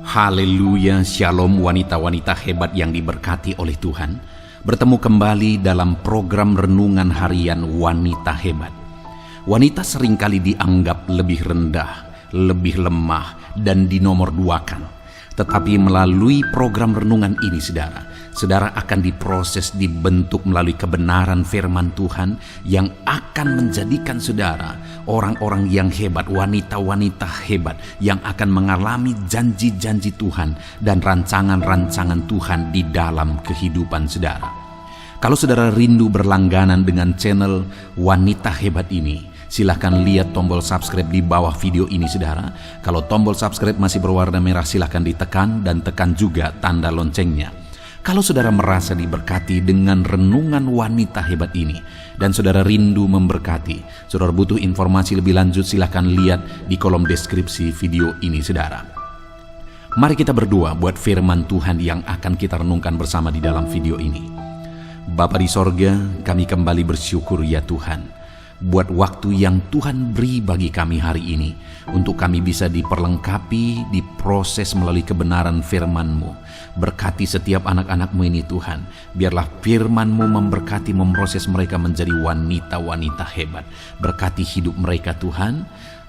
Haleluya, shalom wanita-wanita hebat yang diberkati oleh Tuhan. Bertemu kembali dalam program renungan harian wanita hebat. Wanita seringkali dianggap lebih rendah, lebih lemah, dan dinomorduakan. Tetapi melalui program renungan ini saudara akan diproses, dibentuk melalui kebenaran firman Tuhan yang akan menjadikan saudara orang-orang yang hebat, wanita-wanita hebat yang akan mengalami janji-janji Tuhan dan rancangan-rancangan Tuhan di dalam kehidupan saudara. Kalau saudara rindu berlangganan dengan channel Wanita Hebat ini, silahkan lihat tombol subscribe di bawah video ini saudara. Kalau tombol subscribe masih berwarna merah, silahkan ditekan dan tekan juga tanda loncengnya. Kalau saudara merasa diberkati dengan renungan wanita hebat ini dan saudara rindu memberkati, saudara butuh informasi lebih lanjut, silahkan lihat di kolom deskripsi video ini saudara. Mari kita berdoa buat firman Tuhan yang akan kita renungkan bersama di dalam video ini. Bapa di sorga, kami kembali bersyukur ya Tuhan, buat waktu yang Tuhan beri bagi kami hari ini, untuk kami bisa diperlengkapi, diproses melalui kebenaran firman-Mu. Berkati setiap anak-anak-Mu ini Tuhan, biarlah firman-Mu memberkati, memproses mereka menjadi wanita-wanita hebat. Berkati hidup mereka Tuhan.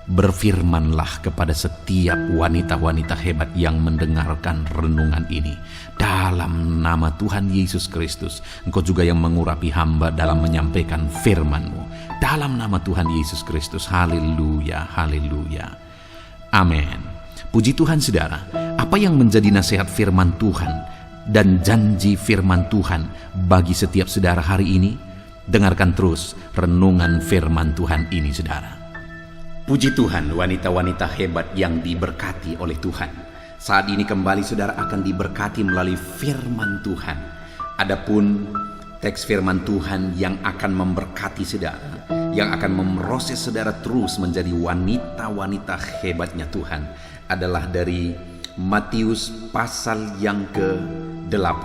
Berfirmanlah kepada setiap wanita-wanita hebat yang mendengarkan renungan ini. Dalam nama Tuhan Yesus Kristus, Engkau juga yang mengurapi hamba dalam menyampaikan firman-Mu. Dalam nama Tuhan Yesus Kristus, haleluya, haleluya. Amin. Puji Tuhan saudara, apa yang menjadi nasihat firman Tuhan dan janji firman Tuhan bagi setiap saudara hari ini? Dengarkan terus renungan firman Tuhan ini saudara. Puji Tuhan, wanita-wanita hebat yang diberkati oleh Tuhan. Saat ini kembali saudara akan diberkati melalui firman Tuhan. Adapun teks firman Tuhan yang akan memberkati saudara, yang akan memproses saudara terus menjadi wanita-wanita hebatnya Tuhan, adalah dari Matius pasal yang ke-8,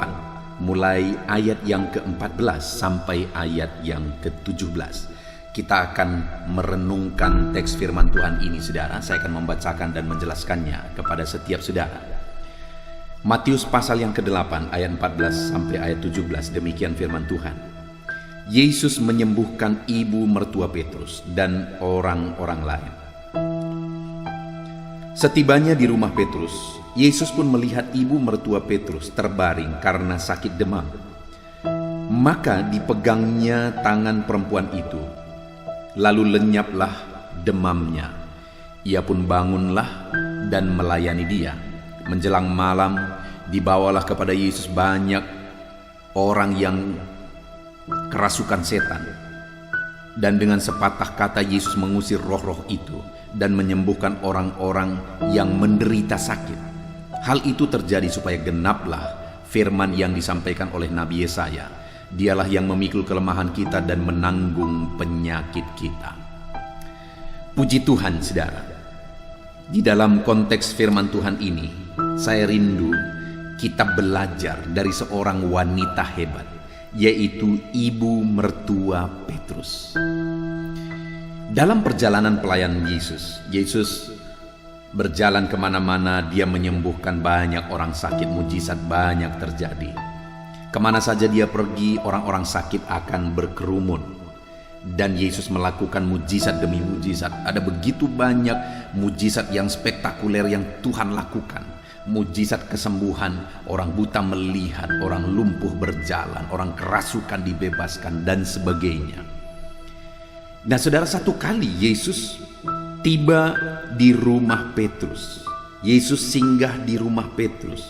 mulai ayat yang ke-14 sampai ayat yang ke-17. Kita akan merenungkan teks firman Tuhan ini saudara. Saya akan membacakan dan menjelaskannya kepada setiap saudara. Matius pasal yang ke-8 ayat 14 sampai ayat 17. Demikian firman Tuhan. Yesus menyembuhkan ibu mertua Petrus dan orang-orang lain. Setibanya di rumah Petrus, Yesus pun melihat ibu mertua Petrus terbaring karena sakit demam. Maka dipegangnya tangan perempuan itu, lalu lenyaplah demamnya. Ia pun bangunlah dan melayani dia. Menjelang malam, dibawalah kepada Yesus banyak orang yang kerasukan setan. Dan dengan sepatah kata Yesus mengusir roh-roh itu dan menyembuhkan orang-orang yang menderita sakit. Hal itu terjadi supaya genaplah firman yang disampaikan oleh Nabi Yesaya. Dialah yang memikul kelemahan kita dan menanggung penyakit kita. Puji Tuhan saudara. Di dalam konteks firman Tuhan ini, saya rindu kita belajar dari seorang wanita hebat, yaitu ibu mertua Petrus. Dalam perjalanan pelayanan Yesus berjalan kemana-mana, dia menyembuhkan banyak orang sakit, mujizat banyak terjadi. Kemana saja dia pergi, orang-orang sakit akan berkerumun. Dan Yesus melakukan mujizat demi mujizat. Ada begitu banyak mujizat yang spektakuler yang Tuhan lakukan. Mujizat kesembuhan, orang buta melihat, orang lumpuh berjalan, orang kerasukan dibebaskan, dan sebagainya. Nah saudara, satu kali Yesus tiba di rumah Petrus. Yesus singgah di rumah Petrus.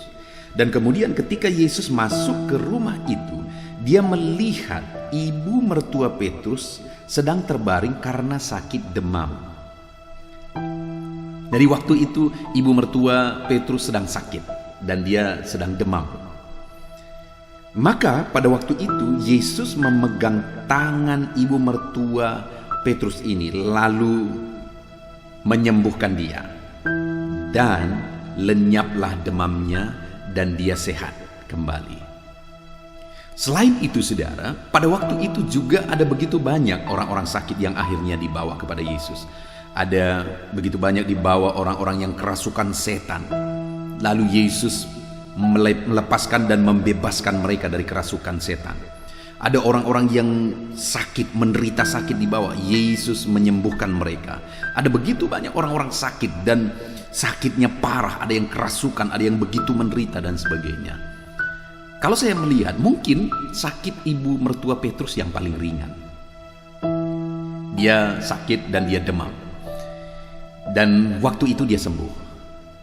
Dan kemudian ketika Yesus masuk ke rumah itu, dia melihat ibu mertua Petrus sedang terbaring karena sakit demam. Dari waktu itu ibu mertua Petrus sedang sakit dan dia sedang demam. Maka pada waktu itu Yesus memegang tangan ibu mertua Petrus ini lalu menyembuhkan dia. Dan lenyaplah demamnya dan dia sehat kembali. Selain itu saudara, pada waktu itu juga ada begitu banyak orang-orang sakit yang akhirnya dibawa kepada Yesus. Ada begitu banyak dibawa orang-orang yang kerasukan setan. Lalu Yesus melepaskan dan membebaskan mereka dari kerasukan setan. Ada orang-orang yang sakit, menderita sakit di bawah, Yesus menyembuhkan mereka. Ada begitu banyak orang-orang sakit dan sakitnya parah, ada yang kerasukan, ada yang begitu menderita dan sebagainya. Kalau saya melihat, mungkin sakit ibu mertua Petrus yang paling ringan. Dia sakit dan dia demam. Dan waktu itu dia sembuh.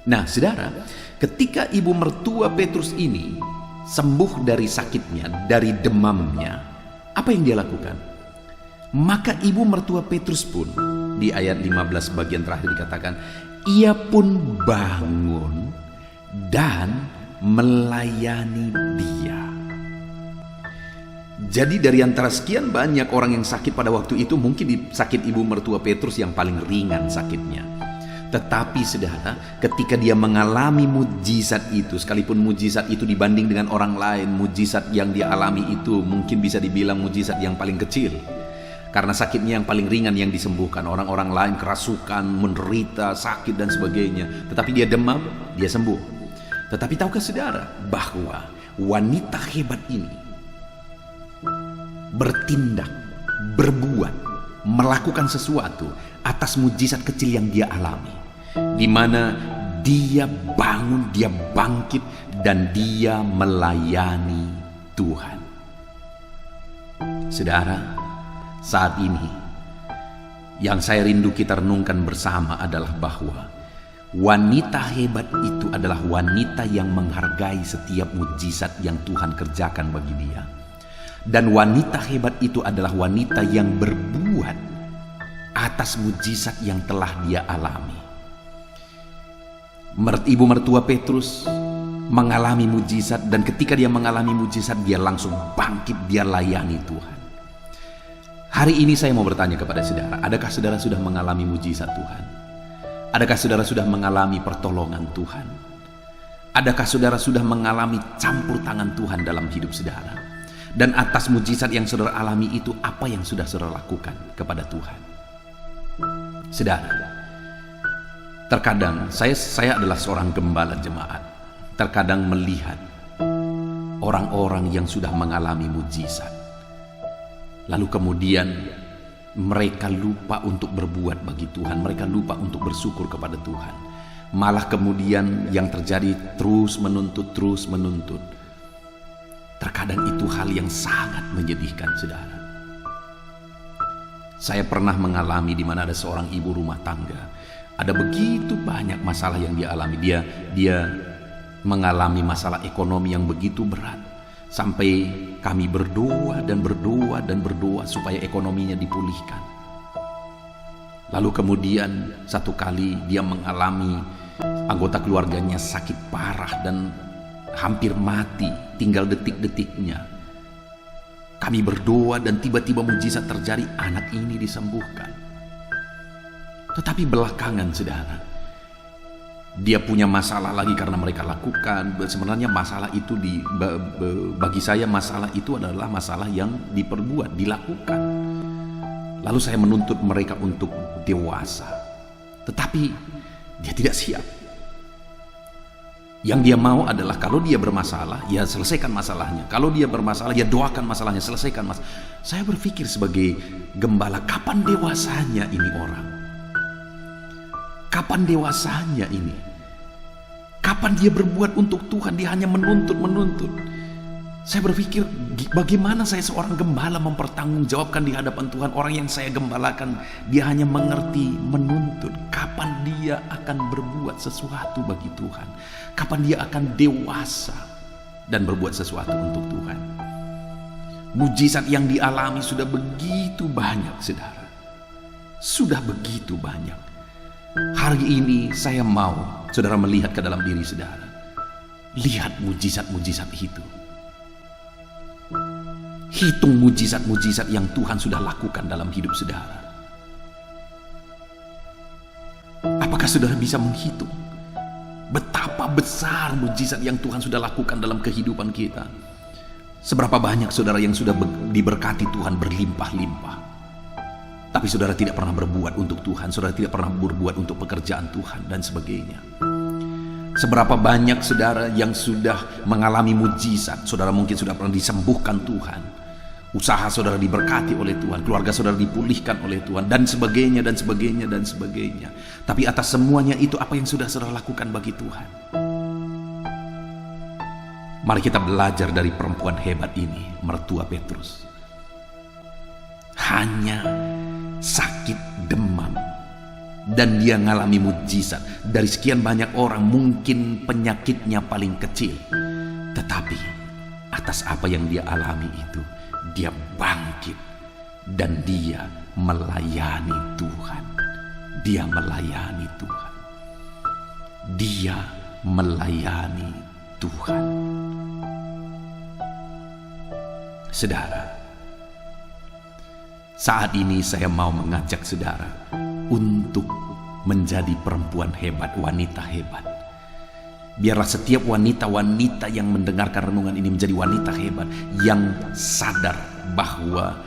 Nah, saudara, ketika ibu mertua Petrus ini sembuh dari sakitnya, dari demamnya, apa yang dia lakukan? Maka ibu mertua Petrus pun, di ayat 15 bagian terakhir dikatakan, ia pun bangun dan melayani dia. Jadi dari antara sekian banyak orang yang sakit pada waktu itu, mungkin sakit ibu mertua Petrus yang paling ringan sakitnya. Tetapi saudara, ketika dia mengalami mujizat itu, sekalipun mujizat itu dibanding dengan orang lain, mujizat yang dia alami itu mungkin bisa dibilang mujizat yang paling kecil. Karena sakitnya yang paling ringan yang disembuhkan. Orang-orang lain kerasukan, menderita, sakit dan sebagainya. Tetapi dia demam, dia sembuh. Tetapi tahukah saudara bahwa wanita hebat ini bertindak, berbuat, melakukan sesuatu atas mujizat kecil yang dia alami, di mana dia bangun, dia bangkit, dan dia melayani Tuhan. Saudara, saat ini yang saya rindu kita renungkan bersama adalah bahwa wanita hebat itu adalah wanita yang menghargai setiap mujizat yang Tuhan kerjakan bagi dia. Dan wanita hebat itu adalah wanita yang berbuat atas mujizat yang telah dia alami. Ibu mertua Petrus mengalami mujizat, dan ketika dia mengalami mujizat, dia langsung bangkit, dia layani Tuhan. Hari ini saya mau bertanya kepada saudara, adakah saudara sudah mengalami mujizat Tuhan? Adakah saudara sudah mengalami pertolongan Tuhan? Adakah saudara sudah mengalami campur tangan Tuhan dalam hidup saudara? Dan atas mujizat yang saudara alami itu, apa yang sudah saudara lakukan kepada Tuhan? Saudara, terkadang saya adalah seorang gembala jemaat. Terkadang melihat orang-orang yang sudah mengalami mujizat, lalu kemudian mereka lupa untuk berbuat bagi Tuhan. Mereka lupa untuk bersyukur kepada Tuhan. Malah kemudian yang terjadi terus menuntut. Terkadang itu hal yang sangat menyedihkan, saudara. Saya pernah mengalami di mana ada seorang ibu rumah tangga. Ada begitu banyak masalah yang dia alami. Dia mengalami masalah ekonomi yang begitu berat. Sampai kami berdoa supaya ekonominya dipulihkan. Lalu kemudian satu kali dia mengalami anggota keluarganya sakit parah dan hampir mati, tinggal detik-detiknya. Kami berdoa dan tiba-tiba mujizat terjadi, anak ini disembuhkan. Tetapi belakangan saudara, dia punya masalah lagi karena mereka lakukan. Sebenarnya masalah itu bagi saya masalah itu adalah masalah yang diperbuat, dilakukan. Lalu saya menuntut mereka untuk dewasa. Tetapi dia tidak siap. Yang dia mau adalah kalau dia bermasalah, ya selesaikan masalahnya. Kalau dia bermasalah, ya doakan masalahnya, selesaikan masalah. Saya berpikir sebagai gembala, kapan dewasanya ini orang? Kapan dewasanya ini? Kapan dia berbuat untuk Tuhan? Dia hanya menuntut. Saya berpikir, bagaimana saya seorang gembala mempertanggungjawabkan di hadapan Tuhan orang yang saya gembalakan? Dia hanya mengerti, menuntut. Kapan dia akan berbuat sesuatu bagi Tuhan? Kapan dia akan dewasa dan berbuat sesuatu untuk Tuhan? Mujizat yang dialami sudah begitu banyak, saudara. Sudah begitu banyak. Hari ini saya mau saudara melihat ke dalam diri saudara. Lihat mujizat-mujizat itu. Hitung mujizat-mujizat yang Tuhan sudah lakukan dalam hidup saudara. Apakah saudara bisa menghitung betapa besar mujizat yang Tuhan sudah lakukan dalam kehidupan kita? Seberapa banyak saudara yang sudah diberkati Tuhan berlimpah-limpah, tapi saudara tidak pernah berbuat untuk Tuhan, saudara tidak pernah berbuat untuk pekerjaan Tuhan dan sebagainya. Seberapa banyak saudara yang sudah mengalami mujizat. Saudara mungkin sudah pernah disembuhkan Tuhan, usaha saudara diberkati oleh Tuhan, keluarga saudara dipulihkan oleh Tuhan, dan sebagainya, dan sebagainya, dan sebagainya. Tapi atas semuanya itu, apa yang sudah saudara lakukan bagi Tuhan? Mari kita belajar dari perempuan hebat ini, mertua Petrus. Hanya sakit demam, dan dia ngalami mujizat. Dari sekian banyak orang, mungkin penyakitnya paling kecil, tetapi atas apa yang dia alami itu, dia bangkit dan dia melayani Tuhan. Dia melayani Tuhan. Dia melayani Tuhan. Saudara, saat ini saya mau mengajak saudara untuk menjadi perempuan hebat, wanita hebat. Biarlah setiap wanita-wanita yang mendengarkan renungan ini menjadi wanita hebat, yang sadar bahwa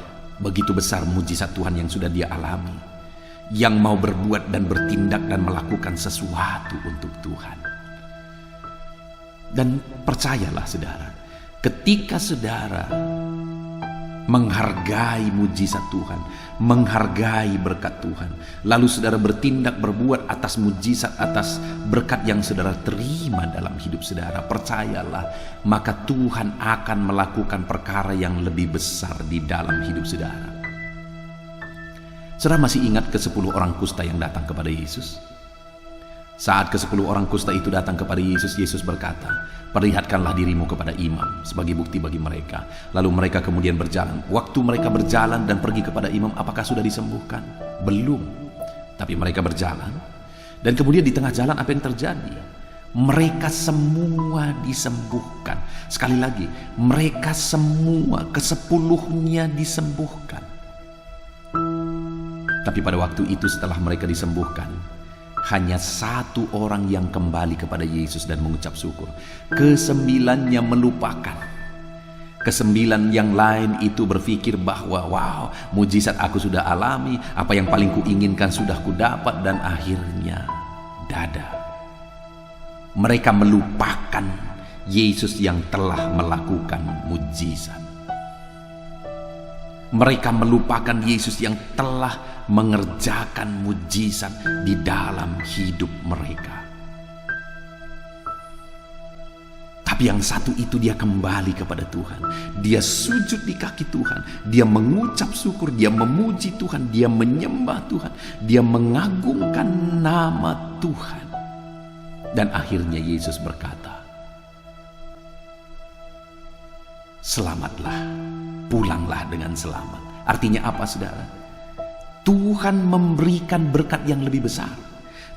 begitu besar mujizat Tuhan yang sudah dia alami, yang mau berbuat dan bertindak dan melakukan sesuatu untuk Tuhan. Dan percayalah saudara, ketika saudara menghargai mujizat Tuhan, menghargai berkat Tuhan, lalu saudara bertindak berbuat atas mujizat, atas berkat yang saudara terima dalam hidup saudara, percayalah, maka Tuhan akan melakukan perkara yang lebih besar di dalam hidup saudara. Saudara masih ingat ke-10 orang kusta yang datang kepada Yesus? Saat ke-10 orang kusta itu datang kepada Yesus, Yesus berkata, "Perlihatkanlah dirimu kepada imam sebagai bukti bagi mereka." Lalu mereka kemudian berjalan. Waktu mereka berjalan dan pergi kepada imam, apakah sudah disembuhkan? Belum. Tapi mereka berjalan, dan kemudian di tengah jalan apa yang terjadi? Mereka semua disembuhkan. Sekali lagi, mereka semua, ke-10-nya disembuhkan. Tapi pada waktu itu setelah mereka disembuhkan, hanya 1 orang yang kembali kepada Yesus dan mengucap syukur. Ke-9-nya melupakan. Ke-9 yang lain itu berpikir bahwa, wow, mujizat aku sudah alami, apa yang paling kuinginkan sudah kudapat, dan akhirnya dada. Mereka melupakan Yesus yang telah melakukan mujizat. Mereka melupakan Yesus yang telah mengerjakan mujizat di dalam hidup mereka. Tapi yang satu itu dia kembali kepada Tuhan. Dia sujud di kaki Tuhan. Dia mengucap syukur, dia memuji Tuhan, dia menyembah Tuhan, dia mengagungkan nama Tuhan. Dan akhirnya Yesus berkata, "Selamatlah, pulanglah dengan selamat." Artinya apa saudara? Tuhan memberikan berkat yang lebih besar.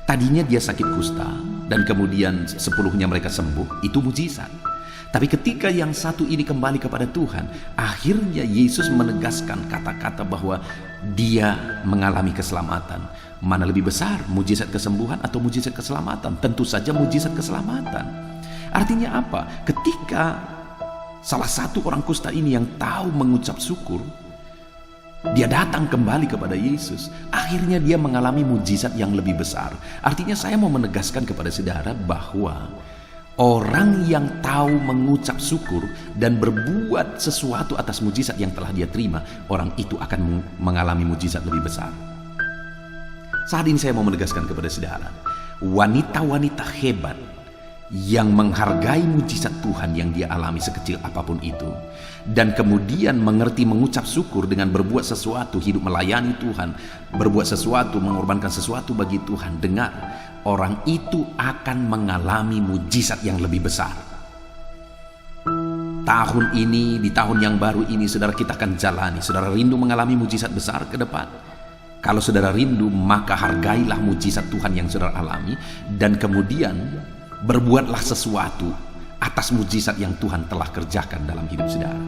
Tadinya dia sakit kusta, dan kemudian 10-nya mereka sembuh, itu mujizat. Tapi ketika yang satu ini kembali kepada Tuhan, akhirnya Yesus menegaskan kata-kata bahwa dia mengalami keselamatan. Mana lebih besar, mujizat kesembuhan atau mujizat keselamatan? Tentu saja mujizat keselamatan. Artinya apa? Ketika salah satu orang kusta ini yang tahu mengucap syukur, dia datang kembali kepada Yesus, akhirnya dia mengalami mujizat yang lebih besar. Artinya saya mau menegaskan kepada saudara bahwa orang yang tahu mengucap syukur dan berbuat sesuatu atas mujizat yang telah dia terima, orang itu akan mengalami mujizat lebih besar. Saat ini saya mau menegaskan kepada saudara, wanita-wanita hebat yang menghargai mujizat Tuhan yang dia alami sekecil apapun itu, dan kemudian mengerti mengucap syukur dengan berbuat sesuatu, hidup melayani Tuhan, berbuat sesuatu, mengorbankan sesuatu bagi Tuhan. Dengar, orang itu akan mengalami mujizat yang lebih besar. Tahun ini, di tahun yang baru ini, saudara, kita akan jalani. Saudara rindu mengalami mujizat besar ke depan? Kalau saudara rindu, maka hargailah mujizat Tuhan yang saudara alami, dan kemudian berbuatlah sesuatu atas mujizat yang Tuhan telah kerjakan dalam hidup saudara.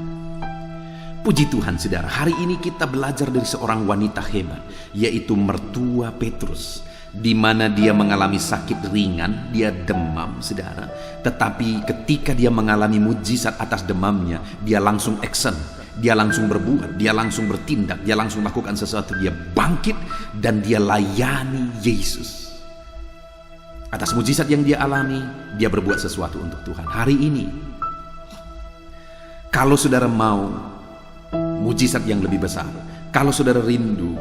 Puji Tuhan saudara, hari ini kita belajar dari seorang wanita hebat, yaitu mertua Petrus, di mana dia mengalami sakit ringan, dia demam saudara. Tetapi ketika dia mengalami mujizat atas demamnya, dia langsung action, dia langsung berbuat, dia langsung bertindak, dia langsung melakukan sesuatu, dia bangkit dan dia layani Yesus. Atas mujizat yang dia alami, dia berbuat sesuatu untuk Tuhan. Hari ini, kalau saudara mau mujizat yang lebih besar, kalau saudara rindu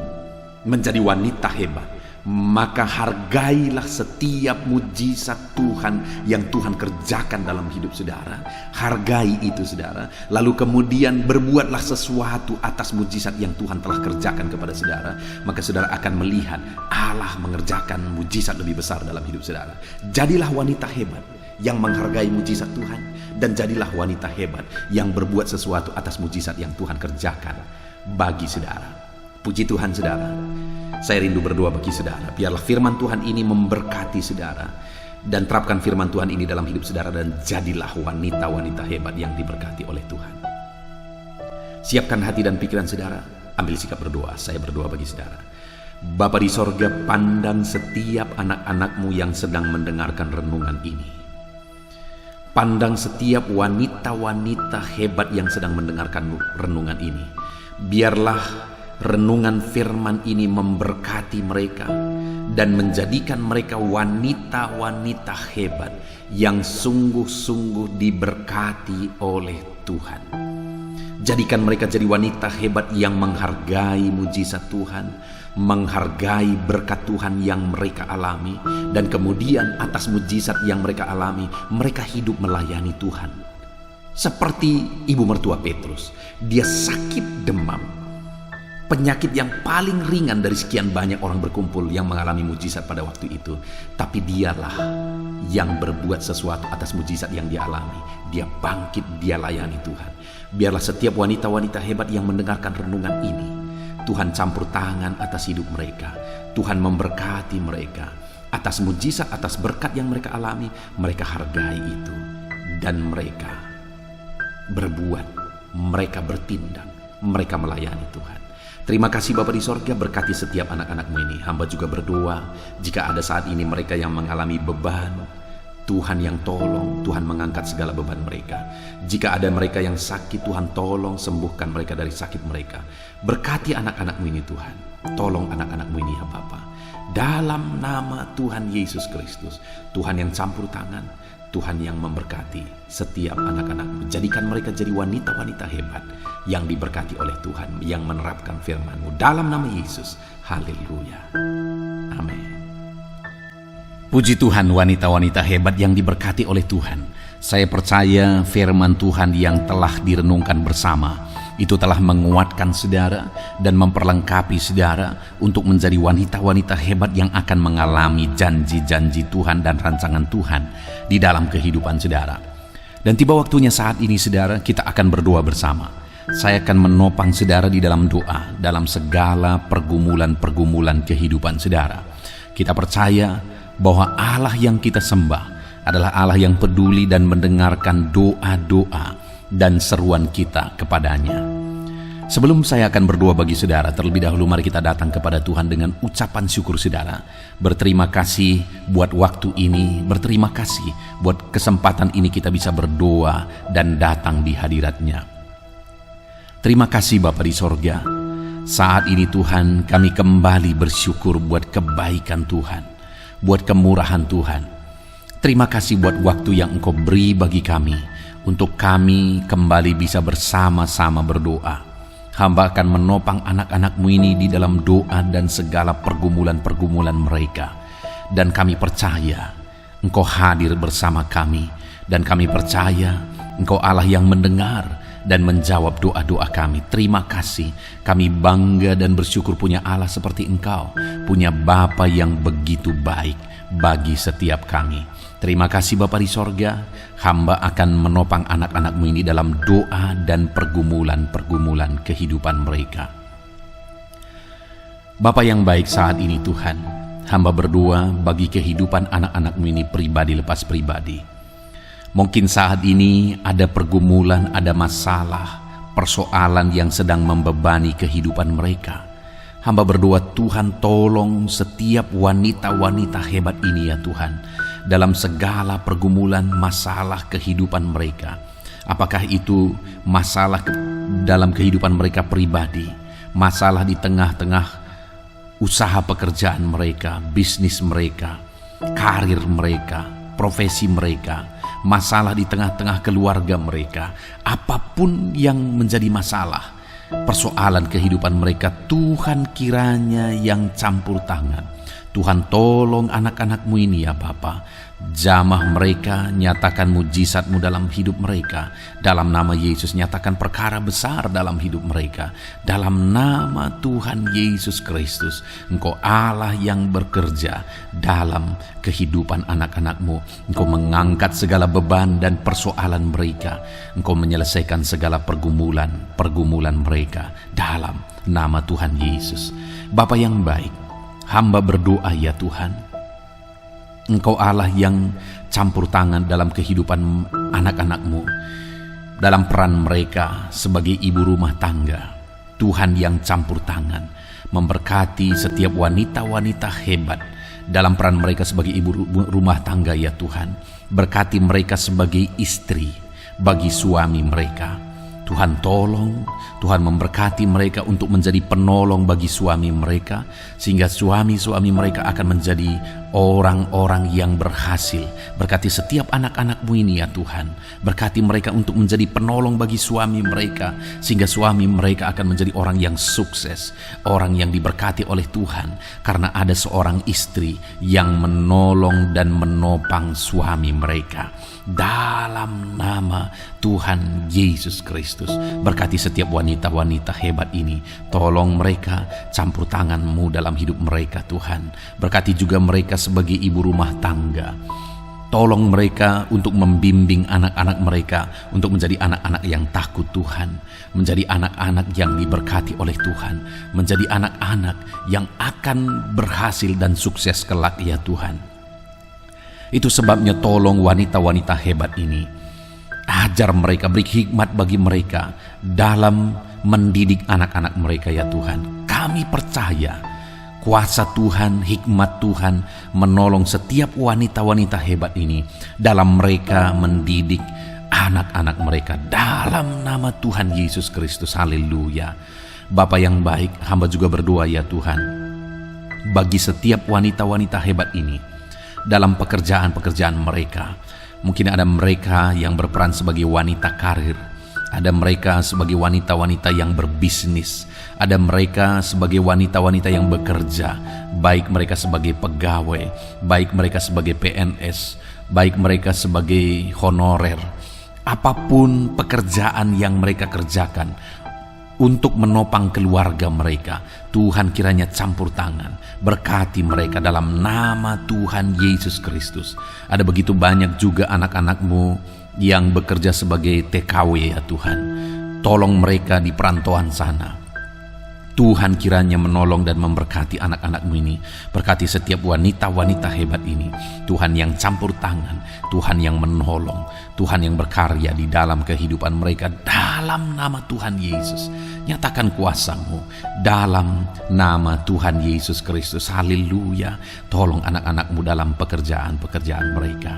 menjadi wanita hebat, maka hargailah setiap mujizat Tuhan yang Tuhan kerjakan dalam hidup saudara. Hargai itu saudara. Lalu kemudian berbuatlah sesuatu atas mujizat yang Tuhan telah kerjakan kepada saudara. Maka saudara akan melihat Allah mengerjakan mujizat lebih besar dalam hidup saudara. Jadilah wanita hebat yang menghargai mujizat Tuhan, dan jadilah wanita hebat yang berbuat sesuatu atas mujizat yang Tuhan kerjakan bagi saudara. Puji Tuhan saudara. Saya rindu berdoa bagi saudara. Biarlah firman Tuhan ini memberkati saudara, dan terapkan firman Tuhan ini dalam hidup saudara, dan jadilah wanita-wanita hebat yang diberkati oleh Tuhan. Siapkan hati dan pikiran saudara. Ambil sikap berdoa. Saya berdoa bagi saudara. Bapa di sorga, pandang setiap anak-anakmu yang sedang mendengarkan renungan ini. Pandang setiap wanita-wanita hebat yang sedang mendengarkan renungan ini. Biarlah renungan firman ini memberkati mereka dan menjadikan mereka wanita-wanita hebat yang sungguh-sungguh diberkati oleh Tuhan. Jadikan mereka jadi wanita hebat yang menghargai mujizat Tuhan, menghargai berkat Tuhan yang mereka alami, dan kemudian atas mujizat yang mereka alami, mereka hidup melayani Tuhan. Seperti ibu mertua Petrus, dia sakit demam, penyakit yang paling ringan dari sekian banyak orang berkumpul yang mengalami mujizat pada waktu itu. Tapi dialah yang berbuat sesuatu atas mujizat yang dia alami. Dia bangkit, dia layani Tuhan. Biarlah setiap wanita-wanita hebat yang mendengarkan renungan ini, Tuhan campur tangan atas hidup mereka. Tuhan memberkati mereka. Atas mujizat, atas berkat yang mereka alami, mereka hargai itu. Dan mereka berbuat, mereka bertindak, mereka melayani Tuhan. Terima kasih Bapa di sorga, berkati setiap anak-anakmu ini. Hamba juga berdoa, jika ada saat ini mereka yang mengalami beban, Tuhan yang tolong, Tuhan mengangkat segala beban mereka. Jika ada mereka yang sakit, Tuhan tolong sembuhkan mereka dari sakit mereka. Berkati anak-anakmu ini Tuhan. Tolong anak-anakmu ini ya Bapa. Dalam nama Tuhan Yesus Kristus, Tuhan yang campur tangan, Tuhan yang memberkati setiap anak-anakmu. Jadikan mereka jadi wanita-wanita hebat yang diberkati oleh Tuhan, yang menerapkan firman-Mu. Dalam nama Yesus, haleluya. Amin. Puji Tuhan, wanita-wanita hebat yang diberkati oleh Tuhan. Saya percaya firman Tuhan yang telah direnungkan bersama itu telah menguatkan saudara dan memperlengkapi saudara untuk menjadi wanita-wanita hebat yang akan mengalami janji-janji Tuhan dan rancangan Tuhan di dalam kehidupan saudara. Dan tiba waktunya saat ini saudara, kita akan berdoa bersama. Saya akan menopang saudara di dalam doa dalam segala pergumulan-pergumulan kehidupan saudara. Kita percaya bahwa Allah yang kita sembah adalah Allah yang peduli dan mendengarkan doa-doa dan seruan kita kepadanya. Sebelum saya akan berdoa bagi saudara, terlebih dahulu mari kita datang kepada Tuhan dengan ucapan syukur saudara. Berterima kasih buat waktu ini, berterima kasih buat kesempatan ini kita bisa berdoa dan datang di hadirat-Nya. Terima kasih Bapa di sorga. Saat ini Tuhan, kami kembali bersyukur buat kebaikan Tuhan, buat kemurahan Tuhan. Terima kasih buat waktu yang Engkau beri bagi kami, untuk kami kembali bisa bersama-sama berdoa. Hamba akan menopang anak-anak-Mu ini di dalam doa dan segala pergumulan-pergumulan mereka. Dan kami percaya Engkau hadir bersama kami, dan kami percaya Engkau Allah yang mendengar dan menjawab doa-doa kami. Terima kasih, kami bangga dan bersyukur punya Allah seperti Engkau, punya Bapa yang begitu baik bagi setiap kami. Terima kasih Bapa di sorga, hamba akan menopang anak-anak-Mu ini dalam doa dan pergumulan-pergumulan kehidupan mereka. Bapa yang baik, saat ini Tuhan, hamba berdoa bagi kehidupan anak-anak-Mu ini pribadi lepas pribadi. Mungkin saat ini ada pergumulan, ada masalah, persoalan yang sedang membebani kehidupan mereka. Hamba berdoa Tuhan tolong setiap wanita-wanita hebat ini ya Tuhan, dalam segala pergumulan masalah kehidupan mereka. Apakah itu masalah dalam kehidupan mereka pribadi, masalah di tengah-tengah usaha pekerjaan mereka, bisnis mereka, karir mereka, profesi mereka, masalah di tengah-tengah keluarga mereka, apapun yang menjadi masalah, persoalan kehidupan mereka, Tuhan kiranya yang campur tangan. Tuhan tolong anak-anak-Mu ini ya Bapa. Jamah mereka, nyatakan mujizat-Mu dalam hidup mereka. Dalam nama Yesus, nyatakan perkara besar dalam hidup mereka. Dalam nama Tuhan Yesus Kristus, Engkau Allah yang bekerja dalam kehidupan anak-anak-Mu. Engkau mengangkat segala beban dan persoalan mereka. Engkau menyelesaikan segala pergumulan mereka dalam nama Tuhan Yesus. Bapa yang baik, hamba berdoa ya Tuhan, Engkau Allah yang campur tangan dalam kehidupan anak-anak-Mu, dalam peran mereka sebagai ibu rumah tangga. Tuhan yang campur tangan, memberkati setiap wanita-wanita hebat dalam peran mereka sebagai ibu rumah tangga ya Tuhan. Berkati mereka sebagai istri bagi suami mereka. Tuhan tolong, Tuhan memberkati mereka untuk menjadi penolong bagi suami mereka, sehingga suami-suami mereka akan menjadi orang-orang yang berhasil. Berkati setiap anak-anak-Mu ini ya Tuhan. Berkati mereka untuk menjadi penolong bagi suami mereka, sehingga suami mereka akan menjadi orang yang sukses, orang yang diberkati oleh Tuhan, karena ada seorang istri yang menolong dan menopang suami mereka. Dalam nama Tuhan Yesus Kristus, berkati setiap wanita-wanita hebat ini. Tolong mereka, campur tangan-Mu dalam hidup mereka Tuhan. Berkati juga mereka sebagai ibu rumah tangga. Tolong mereka untuk membimbing anak-anak mereka untuk menjadi anak-anak yang takut Tuhan, menjadi anak-anak yang diberkati oleh Tuhan, menjadi anak-anak yang akan berhasil dan sukses kelak ya Tuhan. Itu sebabnya tolong wanita-wanita hebat ini, ajar mereka, beri hikmat bagi mereka dalam mendidik anak-anak mereka ya Tuhan. Kami percaya kuasa Tuhan, hikmat Tuhan menolong setiap wanita-wanita hebat ini dalam mereka mendidik anak-anak mereka dalam nama Tuhan Yesus Kristus. Haleluya. Bapa yang baik, hamba juga berdoa ya Tuhan, bagi setiap wanita-wanita hebat ini dalam pekerjaan-pekerjaan mereka. Mungkin ada mereka yang berperan sebagai wanita karir, ada mereka sebagai wanita-wanita yang berbisnis, ada mereka sebagai wanita-wanita yang bekerja, baik mereka sebagai pegawai, baik mereka sebagai PNS, baik mereka sebagai honorer. Apapun pekerjaan yang mereka kerjakan untuk menopang keluarga mereka, Tuhan kiranya campur tangan, berkati mereka dalam nama Tuhan Yesus Kristus. Ada begitu banyak juga anak-anak-Mu yang bekerja sebagai TKW ya Tuhan. Tolong mereka di perantauan sana. Tuhan kiranya menolong dan memberkati anak-anak-Mu ini. Berkati setiap wanita-wanita hebat ini. Tuhan yang campur tangan, Tuhan yang menolong, Tuhan yang berkarya di dalam kehidupan mereka dalam nama Tuhan Yesus. Nyatakan kuasa-Mu dalam nama Tuhan Yesus Kristus. Haleluya. Tolong anak-anak-Mu dalam pekerjaan-pekerjaan mereka.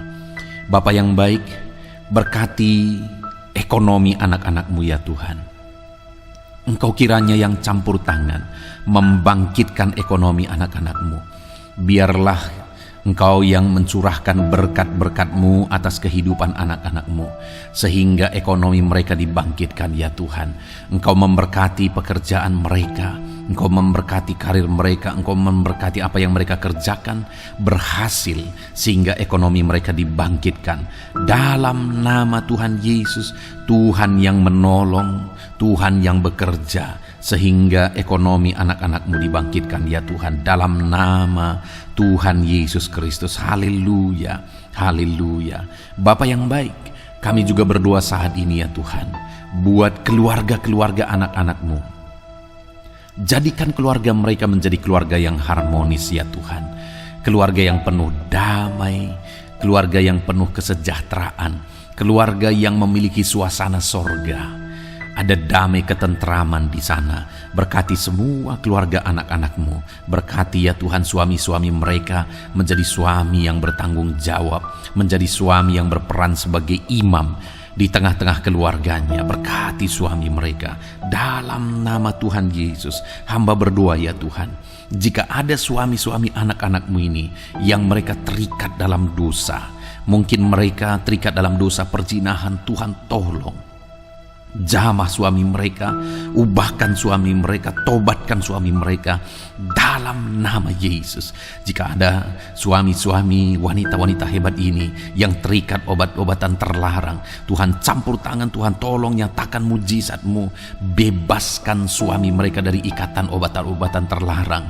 Bapa yang baik, berkati ekonomi anak-anak-Mu ya Tuhan. Engkau kiranya yang campur tangan membangkitkan ekonomi anak-anak-Mu. Biarlah Engkau yang mencurahkan berkat-berkat-Mu atas kehidupan anak-anak-Mu, sehingga ekonomi mereka dibangkitkan ya Tuhan. Engkau memberkati pekerjaan mereka, Engkau memberkati karir mereka, Engkau memberkati apa yang mereka kerjakan berhasil, sehingga ekonomi mereka dibangkitkan. Dalam nama Tuhan Yesus, Tuhan yang menolong, Tuhan yang bekerja, sehingga ekonomi anak-anak-Mu dibangkitkan ya Tuhan. Dalam nama Tuhan Yesus Kristus. Haleluya, haleluya. Bapa yang baik, kami juga berdoa saat ini ya Tuhan, buat keluarga-keluarga anak-anak-Mu. Jadikan keluarga mereka menjadi keluarga yang harmonis ya Tuhan. Keluarga yang penuh damai, keluarga yang penuh kesejahteraan, keluarga yang memiliki suasana sorga. Ada damai ketentraman di sana. Berkati semua keluarga anak-anak-Mu. Berkati ya Tuhan suami-suami mereka menjadi suami yang bertanggung jawab, menjadi suami yang berperan sebagai imam di tengah-tengah keluarganya. Berkati suami mereka dalam nama Tuhan Yesus. Hamba berdoa ya Tuhan, Jika ada suami-suami anak-anakmu ini yang mereka terikat dalam dosa, mungkin mereka terikat dalam dosa perzinahan, Tuhan tolong jamah suami mereka, ubahkan suami mereka, tobatkan suami mereka dalam nama Yesus. Jika ada suami-suami, wanita-wanita hebat ini yang terikat obat-obatan terlarang, Tuhan campur tangan, Tuhan tolong nyatakan mujizat-Mu, bebaskan suami mereka dari ikatan obatan-obatan terlarang.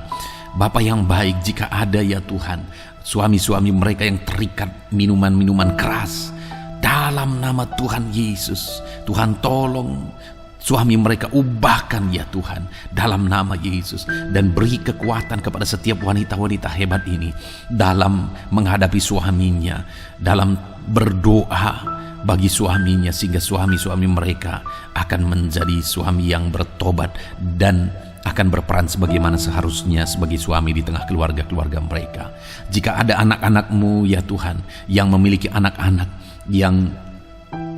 Bapa yang baik, jika ada ya Tuhan, suami-suami mereka yang terikat minuman-minuman keras, dalam nama Tuhan Yesus, Tuhan tolong suami mereka, ubahkan ya Tuhan dalam nama Yesus, dan beri kekuatan kepada setiap wanita-wanita hebat ini dalam menghadapi suaminya, dalam berdoa bagi suaminya, sehingga suami-suami mereka akan menjadi suami yang bertobat dan akan berperan sebagaimana seharusnya sebagai suami di tengah keluarga-keluarga mereka. Jika ada anak-anak-Mu ya Tuhan yang memiliki anak-anak yang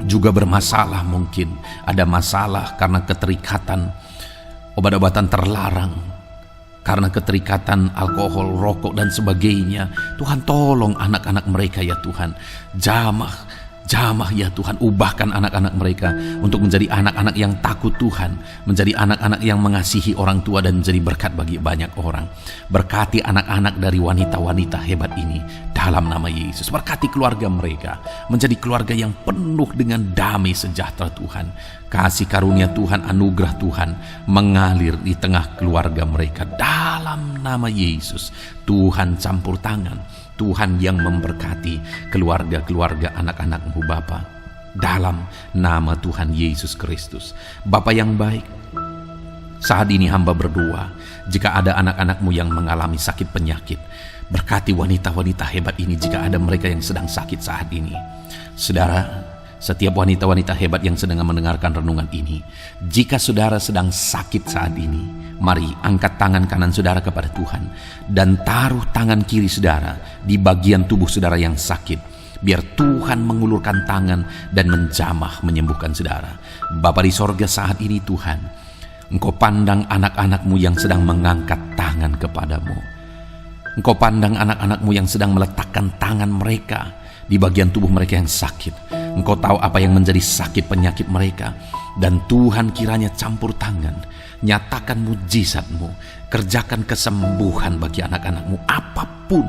juga bermasalah, mungkin ada masalah karena keterikatan obat-obatan terlarang, karena keterikatan alkohol, rokok dan sebagainya, Tuhan tolong anak-anak mereka ya Tuhan, jamah ya Tuhan, ubahkan anak-anak mereka untuk menjadi anak-anak yang takut Tuhan, menjadi anak-anak yang mengasihi orang tua dan menjadi berkat bagi banyak orang. Berkati anak-anak dari wanita-wanita hebat ini dalam nama Yesus. Berkati keluarga mereka menjadi keluarga yang penuh dengan damai sejahtera Tuhan. Kasih karunia Tuhan, anugerah Tuhan mengalir di tengah keluarga mereka dalam nama Yesus. Tuhan campur tangan, Tuhan yang memberkati keluarga-keluarga anak-anak-Mu Bapa dalam nama Tuhan Yesus Kristus. Bapa yang baik, saat ini hamba berdoa, jika ada anak-anak-Mu yang mengalami sakit penyakit, berkati wanita-wanita hebat ini jika ada mereka yang sedang sakit saat ini. Saudara, setiap wanita-wanita hebat yang sedang mendengarkan renungan ini, jika saudara sedang sakit saat ini, mari angkat tangan kanan saudara kepada Tuhan dan taruh tangan kiri saudara di bagian tubuh saudara yang sakit, biar Tuhan mengulurkan tangan dan menjamah menyembuhkan saudara. Bapa di sorga, saat ini Tuhan, Engkau pandang anak-anak-Mu yang sedang mengangkat tangan kepadamu. Engkau pandang anak-anak-Mu yang sedang meletakkan tangan mereka di bagian tubuh mereka yang sakit. Engkau tahu apa yang menjadi sakit penyakit mereka, dan Tuhan kiranya campur tangan, nyatakan mujizat-Mu, kerjakan kesembuhan bagi anak-anak-Mu. Apapun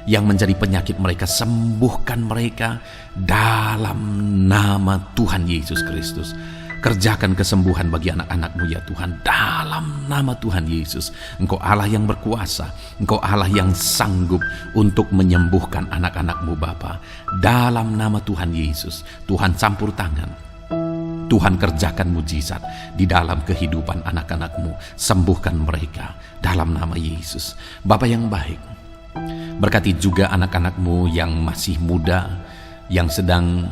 yang menjadi penyakit mereka, sembuhkan mereka dalam nama Tuhan Yesus Kristus. Kerjakan kesembuhan bagi anak-anak-Mu ya Tuhan dalam nama Tuhan Yesus. Engkau Allah yang berkuasa, Engkau Allah yang sanggup untuk menyembuhkan anak-anak-Mu Bapa. Dalam nama Tuhan Yesus, Tuhan campur tangan, Tuhan kerjakan mujizat di dalam kehidupan anak-anak-Mu. Sembuhkan mereka dalam nama Yesus. Bapa yang baik, berkati juga anak-anak-Mu yang masih muda, yang sedang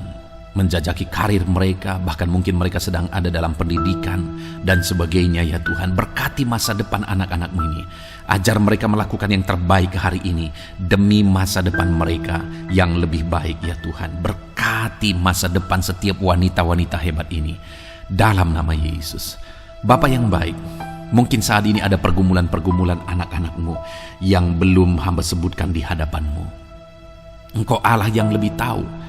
menjajaki karir mereka, bahkan mungkin mereka sedang ada dalam pendidikan dan sebagainya ya Tuhan. Berkati masa depan anak-anak-Mu ini. Ajar mereka melakukan yang terbaik hari ini demi masa depan mereka yang lebih baik ya Tuhan. Berkati masa depan setiap wanita-wanita hebat ini dalam nama Yesus. Bapa yang baik, mungkin saat ini ada pergumulan-pergumulan anak-anak-Mu yang belum hamba sebutkan di hadapan-Mu. Engkau Allah yang lebih tahu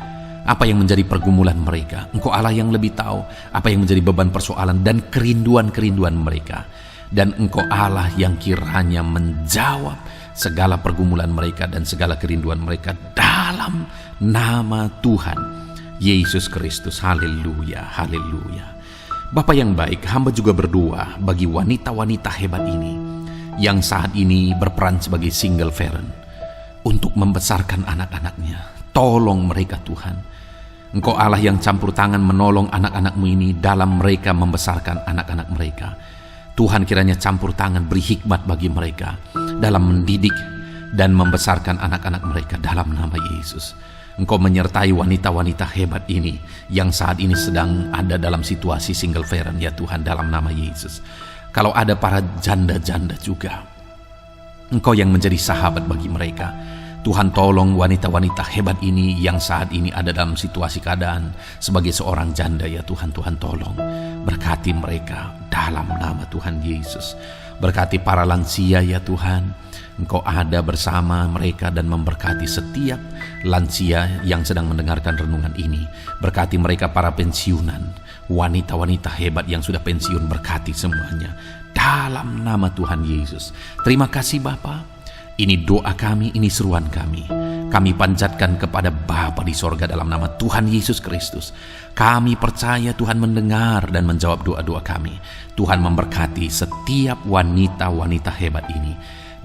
apa yang menjadi pergumulan mereka. Engkau Allah yang lebih tahu apa yang menjadi beban persoalan dan kerinduan-kerinduan mereka. Dan Engkau Allah yang kiranya menjawab segala pergumulan mereka dan segala kerinduan mereka dalam nama Tuhan Yesus Kristus. Haleluya, haleluya. Bapa yang baik, hamba juga berdoa bagi wanita-wanita hebat ini yang saat ini berperan sebagai single parent untuk membesarkan anak-anaknya. Tolong mereka Tuhan. Engkau Allah yang campur tangan menolong anak-anak-Mu ini dalam mereka membesarkan anak-anak mereka. Tuhan kiranya campur tangan, beri hikmat bagi mereka dalam mendidik dan membesarkan anak-anak mereka dalam nama Yesus. Engkau menyertai wanita-wanita hebat ini yang saat ini sedang ada dalam situasi single parent ya Tuhan dalam nama Yesus. Kalau ada para janda-janda juga, Engkau yang menjadi sahabat bagi mereka. Tuhan tolong wanita-wanita hebat ini yang saat ini ada dalam situasi keadaan sebagai seorang janda ya Tuhan. Tuhan tolong berkati mereka dalam nama Tuhan Yesus. Berkati para lansia ya Tuhan, Engkau ada bersama mereka dan memberkati setiap lansia yang sedang mendengarkan renungan ini. Berkati mereka para pensiunan, wanita-wanita hebat yang sudah pensiun, berkati semuanya. Dalam nama Tuhan Yesus. Terima kasih Bapa. Ini doa kami, ini seruan kami. Kami panjatkan kepada Bapa di sorga dalam nama Tuhan Yesus Kristus. Kami percaya Tuhan mendengar dan menjawab doa-doa kami. Tuhan memberkati setiap wanita-wanita hebat ini.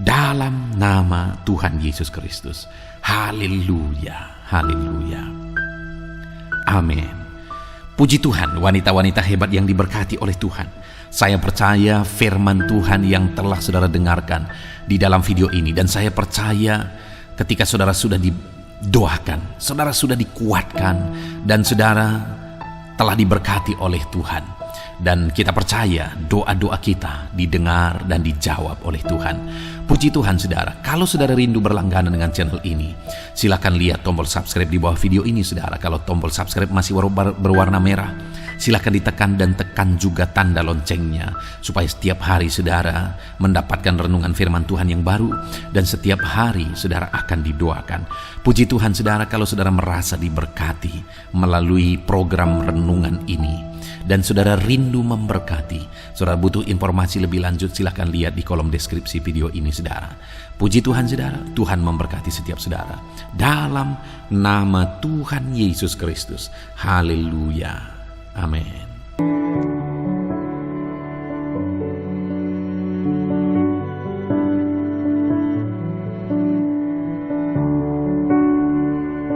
Dalam nama Tuhan Yesus Kristus. Haleluya, haleluya. Amin. Puji Tuhan, wanita-wanita hebat yang diberkati oleh Tuhan. Saya percaya firman Tuhan yang telah saudara dengarkan di dalam video ini. Dan saya percaya ketika saudara sudah didoakan, saudara sudah dikuatkan, dan saudara telah diberkati oleh Tuhan. Dan kita percaya doa-doa kita didengar dan dijawab oleh Tuhan. Puji Tuhan saudara. Kalau saudara rindu berlangganan dengan channel ini, silakan lihat tombol subscribe di bawah video ini saudara. Kalau tombol subscribe masih berwarna merah, silakan ditekan dan tekan juga tanda loncengnya, supaya setiap hari saudara mendapatkan renungan firman Tuhan yang baru, dan setiap hari saudara akan didoakan. Puji Tuhan saudara, kalau saudara merasa diberkati melalui program renungan ini, dan saudara rindu memberkati, saudara butuh informasi lebih lanjut, silakan lihat di kolom deskripsi video ini saudara. Puji Tuhan saudara, Tuhan memberkati setiap saudara. Dalam nama Tuhan Yesus Kristus. Haleluya. Amin.